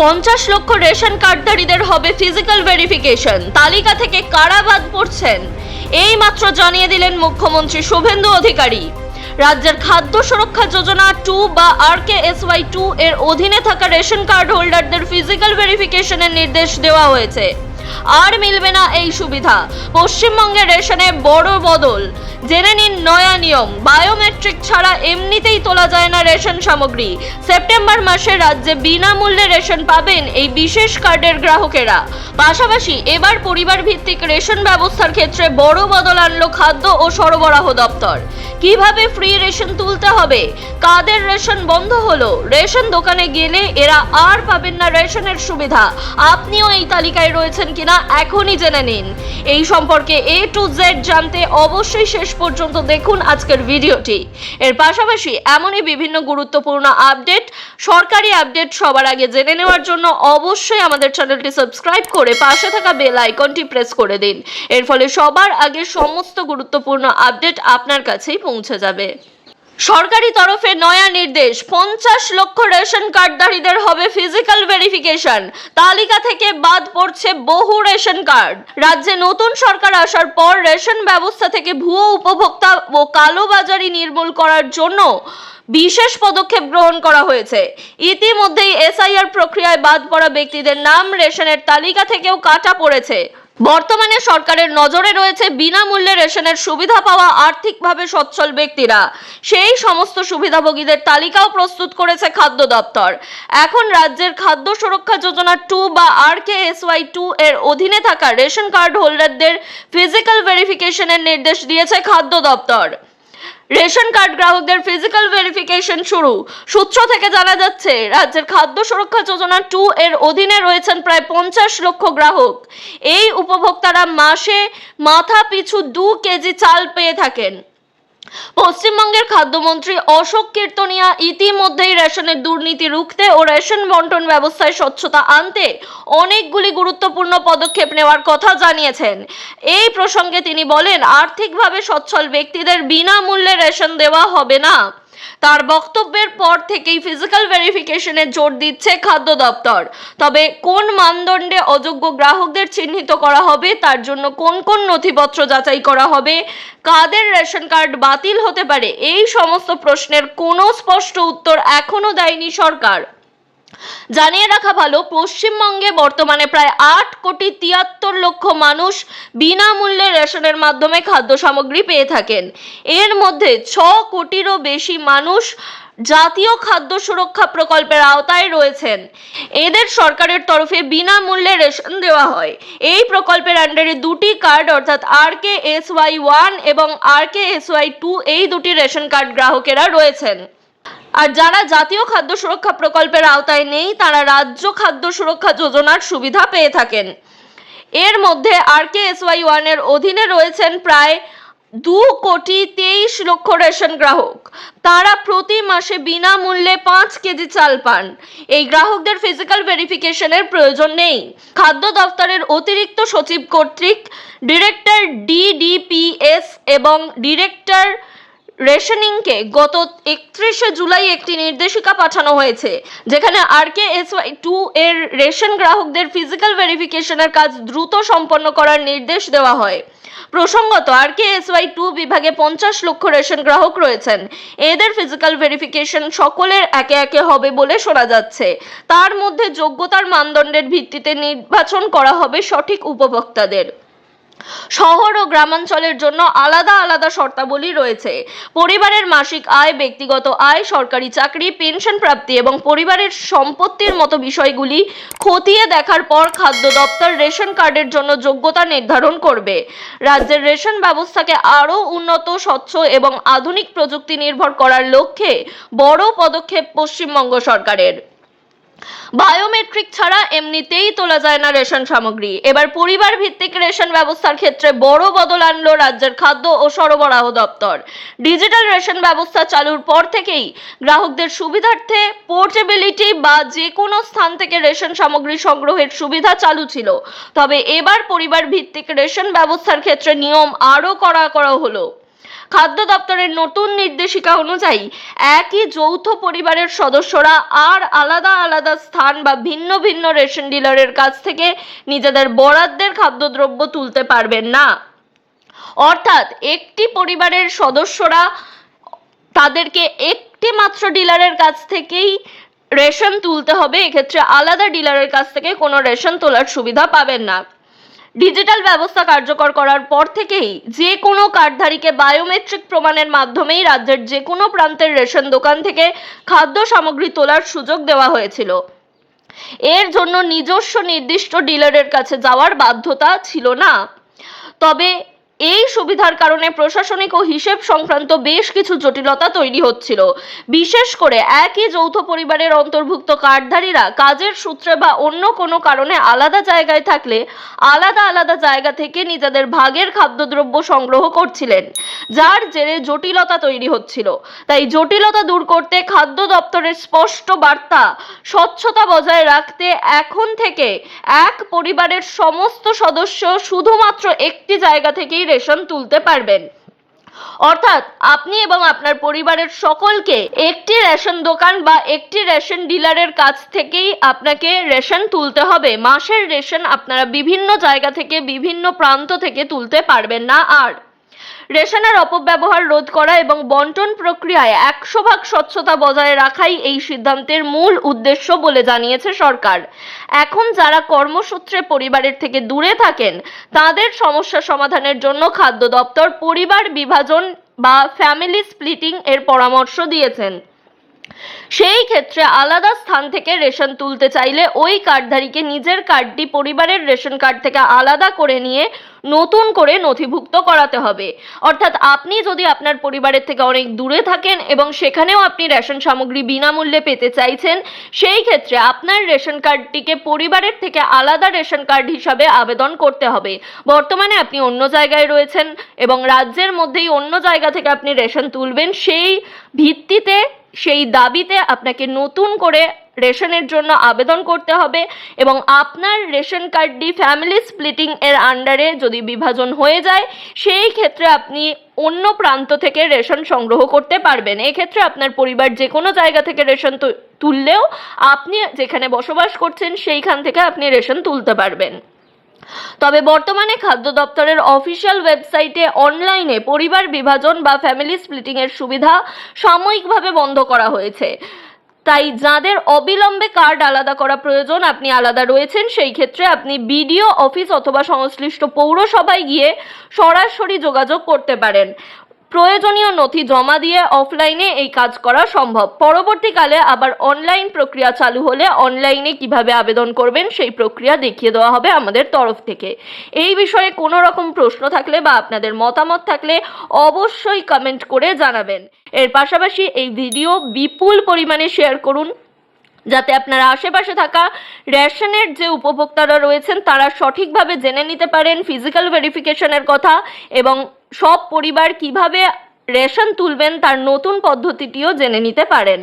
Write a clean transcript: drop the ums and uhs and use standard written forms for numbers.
50 লক্ষ রেশন কার্ডধারীদের হবে physical verification. তালিকা থেকে কারা বাদ পড়ছেন এই মাত্র জানিয়ে দিলেন মুখ্যমন্ত্রী শুভেন্দু অধিকারী। রাজ্যের খাদ্য সুরক্ষা যোজনা 2 বা RKSY 2 এর অধীনে থাকা রেশন কার্ড হোল্ডারদের ফিজিক্যাল ভেরিফিকেশনের নির্দেশ দেওয়া হয়েছে। আর মিলবে না এই সুবিধা। পশ্চিমবঙ্গের রেশনে বড় বদল। জেনে নিন নয়া নিয়ম। বায়োমেট্রিক ছাড়া এমনিতেই তোলা যায় না রেশন সামগ্রী। সেপ্টেম্বর মাসে রাজ্যে বিনামূল্যে রেশন পাবেন এই বিশেষ কার্ডের গ্রাহকেরা। পাশাপাশি এবার পরিবার ভিত্তিক রেশন ব্যবস্থার ক্ষেত্রে বড় বদল আনলো খাদ্য ও সরবরাহ দপ্তর। কিভাবে ফ্রি রেশন তুলতে হবে, কাদের রেশন বন্ধ হলো, রেশন দোকানে গেলে এরা আর পাবেন না রেশনের সুবিধা, আপনিও এই তালিকায় রয়েছেন কিনা এখনই জেনে নিন। এই সম্পর্কে A to Z জানতে অবশ্যই শেষ পর্যন্ত দেখুন আজকের ভিডিওটি। এর পাশাপাশি এমনই বিভিন্ন গুরুত্বপূর্ণ আপডেট, সরকারি আপডেট সবার আগে জেনে নেওয়ার জন্য অবশ্যই আমাদের চ্যানেলটি সাবস্ক্রাইব করে পাশে থাকা বেল আইকনটি প্রেস করে দিন। এর ফলে সবার আগে সমস্ত গুরুত্বপূর্ণ আপডেট আপনার কাছেই পৌঁছে যাবে। সরকারি তরফে নয়া নির্দেশ। 50 লক্ষ রেশন কার্ডধারীদের হবে ফিজিক্যাল ভেরিফিকেশন। তালিকা থেকে বাদ পড়ছে বহু রেশন কার্ড। রাজ্যে নতুন সরকার আসার পর রেশন ব্যবস্থা থেকে ভুয়ো উপভোক্তা ও কালোবাজারি নির্মূল করার জন্য বিশেষ পদক্ষেপ গ্রহণ করা হয়েছে। ইতিমধ্যেই SIR প্রক্রিয়ায় বাদ পড়া ব্যক্তিদের নাম রেশনের তালিকা থেকেও কাটা পড়েছে। বর্তমানে সরকারের নজরে রয়েছে বিনামূল্যে রেশনের সুবিধা পাওয়া আর্থিকভাবে সচ্ছল ব্যক্তিরা। সেই সমস্ত সুবিধাভোগীদের তালিকাও প্রস্তুত করেছে খাদ্য দপ্তর। এখন রাজ্যের খাদ্য সুরক্ষা যোজনা 2 বা RKSY 2 এর অধীনে থাকা রেশন কার্ড হোল্ডারদের ফিজিক্যাল ভেরিফিকেশনের নির্দেশ দিয়েছে খাদ্য দপ্তর। রেশন কার্ড গ্রাহকদের ফিজিক্যাল ভেরিফিকেশন শুরু। সূত্র থেকে জানা যাচ্ছে, রাজ্যের খাদ্য সুরক্ষা যোজনা 2 এর অধীনে রয়েছেন প্রায় 50 লক্ষ গ্রাহক। এই উপভোক্তারা মাসে মাথা পিছু 2 কেজি চাল পেয়ে থাকেন। পশ্চিমবঙ্গের খাদ্যমন্ত্রী অশোক কীর্তনিয়া ইতিমধ্যেই রেশনের দুর্নীতি রুখতে ও রেশন বন্টন ব্যবস্থায় স্বচ্ছতা আনতে অনেকগুলি গুরুত্বপূর্ণ পদক্ষেপ নেওয়ার কথা জানিয়েছেন। এই প্রসঙ্গে তিনি বলেন, আর্থিকভাবে সচ্ছল ব্যক্তিদের বিনামূল্যে রেশন দেওয়া হবে না। তার বক্তব্যের পর থেকেই ফিজিক্যাল ভেরিফিকেশনে জোর দিচ্ছে খাদ্য দপ্তর। তবে কোন মানদণ্ডে অযোগ্য গ্রাহকদের চিহ্নিত করা হবে, তার জন্য কোন কোন নথিপত্র যাচাই করা হবে, কাদের রেশন কার্ড বাতিল হতে পারে, এই সমস্ত প্রশ্নের কোনো স্পষ্ট উত্তর এখনো দেয়নি সরকার। জানিয়ে রাখা ভালো, পশ্চিমবঙ্গে বর্তমানে প্রায় 8,73,00,000 মানুষ বিনামূল্যে রেশনের মাধ্যমে খাদ্য সামগ্রী পেয়ে থাকেন। এর মধ্যে 6 কোটিরও বেশি মানুষ জাতীয় খাদ্য সুরক্ষা প্রকল্পের আওতায় রয়েছেন। এদের সরকারের তরফে বিনামূল্যে রেশন দেওয়া হয়। এই প্রকল্পের আন্ডারে 2টি কার্ড অর্থাৎ RKSY 1 এবং RKSY 2 এই 2টি রেশন কার্ড গ্রাহকেরা রয়েছেন। আর যারা জাতীয় খাদ্য সুরক্ষা প্রকল্পের আওতায় নেই, তারা রাজ্য খাদ্য সুরক্ষা যোজনার সুবিধা পেয়ে থাকেন। এর মধ্যে RKSY 1 এর অধীনে রয়েছেন প্রায় 2,23,00,000 রেশন গ্রাহক। তারা প্রতি মাসে বিনামূল্যে 5 কেজি চাল পান। এই গ্রাহকদের ফিজিক্যাল ভেরিফিকেশনের প্রয়োজন নেই। খাদ্য দপ্তরের অতিরিক্ত সচিব কর্তৃক ডিরেক্টর DDPS এবং ডিরেক্টর রেশনিংকে গত 31শে জুলাই একটি নির্দেশিকা পাঠানো হয়েছে, যেখানে RKSY 2 এর রেশন গ্রাহকদের ফিজিক্যাল ভেরিফিকেশনের কাজ দ্রুত সম্পন্ন করার নির্দেশ দেওয়া হয়। প্রসঙ্গত, RKSY 2 বিভাগে 50 লক্ষ রেশন গ্রাহক রয়েছেন। এদের ফিজিক্যাল ভেরিফিকেশন সকলের একে একে হবে বলে শোনা যাচ্ছে। তার মধ্যে যোগ্যতার মানদণ্ডের ভিত্তিতে নির্বাচন করা হবে সঠিক উপভোক্তাদের। শহর ও গ্রামাঞ্চলের জন্য আলাদা আলাদা শর্তাবলী রয়েছে। পরিবারের মাসিক আয়, ব্যক্তিগত আয়, সরকারি চাকরি, পেনশন প্রাপ্তি এবং পরিবারের সম্পত্তির মতো বিষয়গুলি খতিয়ে দেখার পর খাদ্য দপ্তর রেশন কার্ডের জন্য যোগ্যতা নির্ধারণ করবে। রাজ্যের রেশন ব্যবস্থাকে আরও উন্নত, স্বচ্ছ এবং আধুনিক প্রযুক্তি নির্ভর করার লক্ষ্যে বড় পদক্ষেপ পশ্চিমবঙ্গ সরকারের। বায়োমেট্রিক ছাড়া এমনিতেই তোলা যায় না রেশন সামগ্রী। এবার পরিবার ভিত্তিক রেশন ব্যবস্থার ক্ষেত্রে বড় বদল আনলো রাজ্যের খাদ্য ও সরবরাহ দপ্তর। ডিজিটাল রেশন ব্যবস্থা চালুর পর থেকেই গ্রাহকদের সুবিধার্থে পোর্টেবিলিটি বা যে কোনো স্থান থেকে রেশন সামগ্রী সংগ্রহের সুবিধা চালু ছিল। তবে এবার পরিবার ভিত্তিক রেশন ব্যবস্থার ক্ষেত্রে নিয়ম আরও কড়া করা হলো। খাদ্য দপ্তরের নতুন নির্দেশিকা অনুযায়ী একই যৌথ পরিবারের সদস্যরা আর আলাদা আলাদা স্থান বা ভিন্ন ভিন্ন রেশন ডিলারের কাছ থেকে নিজেদের বরাদ্দের খাদ্যদ্রব্য তুলতে পারবেন না। অর্থাৎ একটি পরিবারের সদস্যরা তাদেরকে একটি মাত্র ডিলারের কাছ থেকেই রেশন তুলতে হবে, এক্ষেত্রে আলাদা ডিলারের কাছ থেকে কোনো রেশন তোলার সুবিধা পাবেন না। ডিজিটাল ব্যবস্থা কার্যকর করার পর থেকেই যে কোনো কার্ডধারীকে বায়োমেট্রিক প্রমাণের মাধ্যমেই রাজ্যের যে কোনো প্রান্তের রেশন দোকান থেকে খাদ্য সামগ্রী তোলার সুযোগ দেওয়া হয়েছিল। এর জন্য নিজস্ব নির্দিষ্ট ডিলারের কাছে যাওয়ার বাধ্যতা ছিল না। তবে এই সুবিধার কারণে প্রশাসনিক ও হিসেব সংক্রান্ত বেশ কিছু জটিলতা তৈরি হচ্ছিল। বিশেষ করে একই যৌথ পরিবারের অন্তর্ভুক্ত কার্ডধারীরা কাজের সূত্রে বা অন্য কোনো কারণে আলাদা জায়গায় থাকলে আলাদা আলাদা জায়গা থেকে নিজেদের ভাগের খাদ্যদ্রব্য সংগ্রহ করছিলেন, যার জেরে জটিলতা তৈরি হচ্ছিল। তাই জটিলতা দূর করতে খাদ্য দপ্তরের স্পষ্ট বার্তা, স্বচ্ছতা বজায় রাখতে এখন থেকে এক পরিবারের সমস্ত সদস্য শুধুমাত্র একটি জায়গা থেকেই রেশন তুলতে পারবেন। অর্থাৎ আপনি এবং আপনার পরিবারের সকলকে একটি রেশন দোকান বা একটি রেশন ডিলারের কাছ থেকেই আপনাকে রেশন তুলতে হবে। মাসের রেশন আপনারা বিভিন্ন জায়গা থেকে বিভিন্ন প্রান্ত থেকে তুলতে পারবেন না। আর রেশনের অপব্যবহার রোধ করা এবং বন্টন প্রক্রিয়ায় 100% স্বচ্ছতা বজায় রাখাই এই সিদ্ধান্তের মূল উদ্দেশ্য বলে জানিয়েছে সরকার। এখন যারা কর্মসূত্রে পরিবারের থেকে দূরে থাকেন তাদের সমস্যা সমাধানের জন্য খাদ্য দপ্তর পরিবার বিভাজন বা ফ্যামিলি স্প্লিটিং এর পরামর্শ দিয়েছেন। সেই ক্ষেত্রে আলাদা স্থান থেকে রেশন তুলতে চাইলে ওই কার্ডধারীকে নিজের কার্ডটি পরিবারের রেশন কার্ড থেকে আলাদা করে নিয়ে নতুন করে নথিভুক্ত করাতে হবে। অর্থাৎ আপনি যদি আপনার পরিবারের থেকে অনেক দূরে থাকেন এবং সেখানেও আপনি রেশন সামগ্রী বিনামূল্যে পেতে চাইছেন, সেই ক্ষেত্রে আপনার রেশন কার্ডটিকে পরিবারের থেকে আলাদা রেশন কার্ড হিসাবে আবেদন করতে হবে। বর্তমানে আপনি অন্য জায়গায় রয়েছেন এবং রাজ্যের মধ্যেই অন্য জায়গা থেকে আপনি রেশন তুলবেন, সেই ভিত্তিতে সেই দাবিতে আপনাকে নতুন করে রেশনের জন্য আবেদন করতে হবে এবং আপনার রেশন কার্ডটি ফ্যামিলি স্প্লিটিং এর আন্ডারে যদি বিভাজন হয়ে যায় সেই ক্ষেত্রে আপনি অন্য প্রান্ত থেকে রেশন সংগ্রহ করতে পারবেন। এক্ষেত্রে আপনার পরিবার যে কোনো জায়গা থেকে রেশন তুললেও আপনি যেখানে বসবাস করছেন সেইখান থেকে আপনি রেশন তুলতে পারবেন। তবে বর্তমানে খাদ্য দপ্তরের অফিসিয়াল ওয়েবসাইটে অনলাইনে পরিবার বিভাজন বা ফ্যামিলি স্প্লিটিং এর সুবিধা সাময়িকভাবে বন্ধ করা হয়েছে। তাই যাদের অবিলম্বে কার্ড আলাদা করা প্রয়োজন, আপনি আলাদা রয়েছেন, সেই ক্ষেত্রে আপনি বিডিও অফিস অথবা সংশ্লিষ্ট পৌরসভায় গিয়ে সরাসরি যোগাযোগ করতে পারেন। প্রয়োজনীয় নথি জমা দিয়ে অফলাইনে এই কাজ করা সম্ভব। পরবর্তীকালে আবার অনলাইন প্রক্রিয়া চালু হলে অনলাইনে কিভাবে আবেদন করবেন সেই প্রক্রিয়া দেখিয়ে দেওয়া হবে আমাদের তরফ থেকে। এই বিষয়ে কোনো রকম প্রশ্ন থাকলে বা আপনাদের মতামত থাকলে অবশ্যই কমেন্ট করে জানাবেন। এর পাশাপাশি এই ভিডিও বিপুল পরিমাণে শেয়ার করুন যাতে আপনারা আশেপাশে থাকা রেশনের যে উপভোক্তারা রয়েছেন তারা সঠিকভাবে জেনে নিতে পারেন ফিজিক্যাল ভেরিফিকেশনের কথা এবং সব পরিবার কিভাবে রেশন তুলবেন তার নতুন পদ্ধতিটিও জেনে নিতে পারেন।